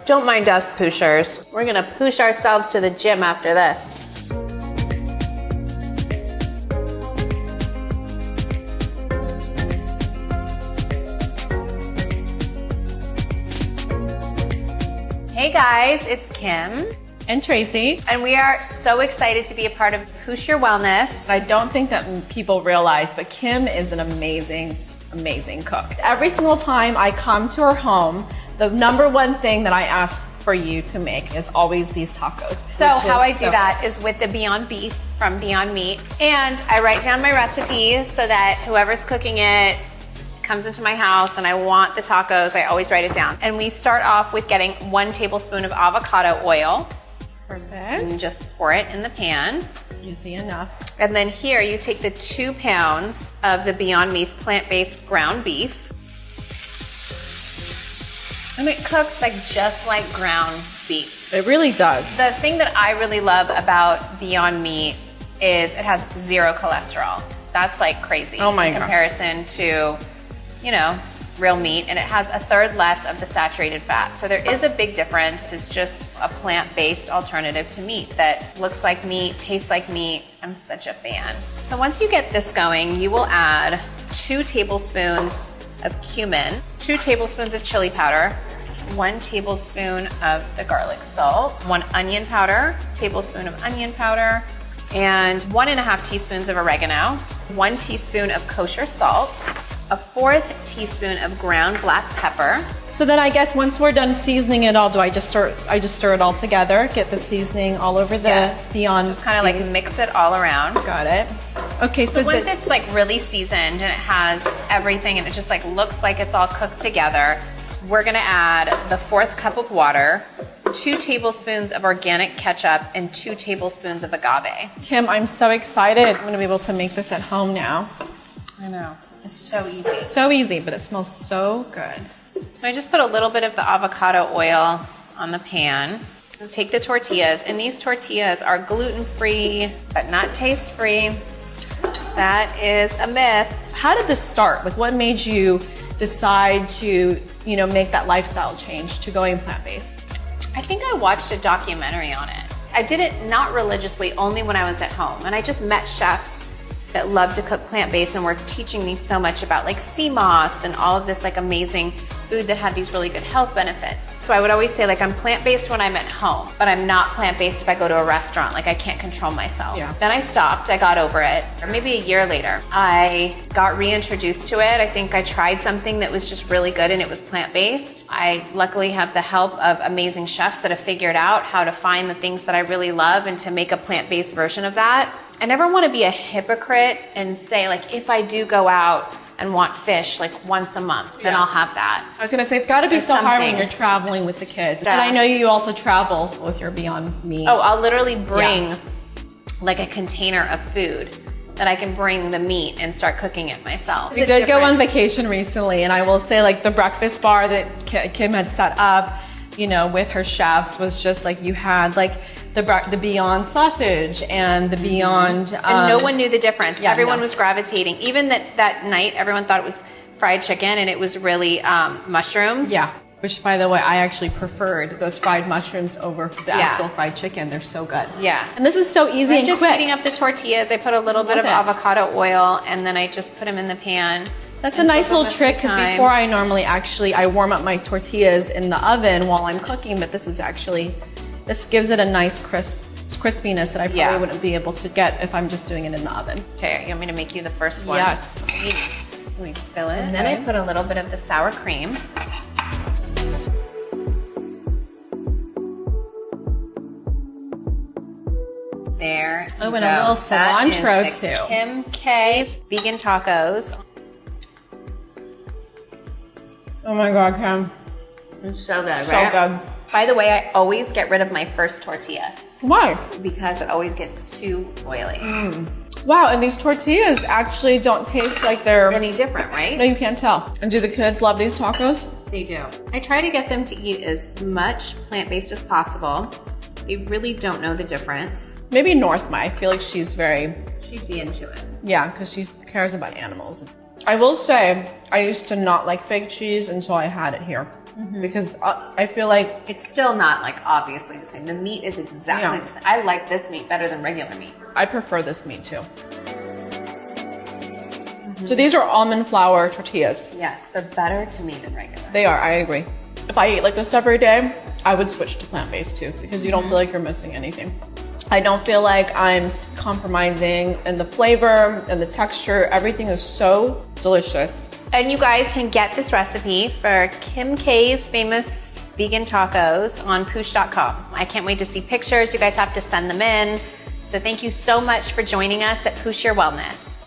Don't mind us pooshers. We're gonna poosh ourselves to the gym after this. Hey guys, it's Kim. And Tracey. And we are so excited to be a part of Poosh Your Wellness. I don't think that people realize, but Kim is an amazing, amazing cook. Every single time I come to her home, the number one thing that I ask for you to make is always these tacos. So how I do that is with the Beyond Beef from Beyond Meat. And I write down my recipes so that whoever's cooking it comes into my house and I want the tacos, I always write it down. And we start off with getting 1 tablespoon of avocado oil. Perfect. And just pour it in the pan. Easy enough. And then here you take the 2 pounds of the Beyond Meat plant-based ground beef. And it cooks just like ground beef. It really does. The thing that I really love about Beyond Meat is it has 0 cholesterol. That's like crazy. Oh my in gosh. comparison to, real meat, and it has 1/3 less of the saturated fat. So there is a big difference. It's just a plant-based alternative to meat that looks like meat, tastes like meat. I'm such a fan. So once you get this going, you will add 2 tablespoons of cumin, 2 tablespoons of chili powder, 1 tablespoon of the garlic salt, 1 onion powder, tablespoon of onion powder, and 1.5 teaspoons of oregano, 1 teaspoon of kosher salt, a 1/4 teaspoon of ground black pepper. So then I guess once we're done seasoning it all, do I just stir it all together, get the seasoning all over the Beyond? Just kind of mix it all around. Got it. Okay, so once it's really seasoned and it has everything and it just looks like it's all cooked together, we're gonna add the 1/4 cup of water, 2 tablespoons of organic ketchup, and 2 tablespoons of agave. Kim, I'm so excited. I'm gonna be able to make this at home now. I know. It's so easy. So easy, but it smells so good. So I just put a little bit of the avocado oil on the pan. I'll take the tortillas, and these tortillas are gluten-free, but not taste-free. That is a myth. How did this start? What made you decide to, make that lifestyle change to going plant-based? I think I watched a documentary on it. I did it not religiously, only when I was at home, and I just met chefs that love to cook plant-based and were teaching me so much about sea moss and all of this amazing food that had these really good health benefits. So I would always say I'm plant-based when I'm at home, but I'm not plant-based if I go to a restaurant. I can't control myself. Yeah. Then I stopped, I got over it. Or maybe a year later, I got reintroduced to it. I think I tried something that was just really good and it was plant-based. I luckily have the help of amazing chefs that have figured out how to find the things that I really love and to make a plant-based version of that. I never want to be a hypocrite and say if I do go out and want fish once a month, then I'll have that. I was gonna say, it's gotta be so hard when you're traveling with the kids. And I know you also travel with your Beyond Meat. Oh, I'll literally bring a container of food that I can bring the meat and start cooking it myself. We did go on vacation recently, and I will say the breakfast bar that Kim had set up, with her chefs was just you had the Beyond sausage and the Beyond... and no one knew the difference. Yeah, everyone was gravitating. Even that night, everyone thought it was fried chicken and it was really mushrooms. Yeah, which by the way, I actually preferred those fried mushrooms over the actual fried chicken. They're so good. Yeah. And this is so easy and just quick. heating up the tortillas. I put a little bit of avocado oil and then I just put them in the pan. That's a nice little trick because before I normally I warm up my tortillas in the oven while I'm cooking, but this gives it a nice crispiness that I probably wouldn't be able to get if I'm just doing it in the oven. Okay, you want me to make you the first one? Yes. Please. So we fill it. And then I put a little bit of the sour cream. There. Oh, and a little cilantro too. Kim K's vegan tacos. Oh my God, Kim. It's so good, So right? good. By the way, I always get rid of my first tortilla Why? because it always gets too oily. Wow, and these tortillas actually don't taste like they're Any different, right? No, you can't tell. And do the kids love these tacos? They do. I try to get them to eat as much plant-based as possible. They really don't know the difference. Maybe North might. I feel like she'd be into it. Yeah, because she cares about animals. I will say, I used to not like fake cheese until I had it here. Because I feel like... It's still not like obviously the same. The meat is exactly the same. I like this meat better than regular meat. I prefer this meat too. So these are almond flour tortillas. Yes, they're better to me than regular. They are, I agree. If I ate like this every day, I would switch to plant-based too, because you don't feel like you're missing anything. I don't feel like I'm compromising in the flavor and the texture. Everything is so delicious. And you guys can get this recipe for Kim K's famous vegan tacos on poosh.com. I can't wait to see pictures. You guys have to send them in. So thank you so much for joining us at Poosh Your Wellness.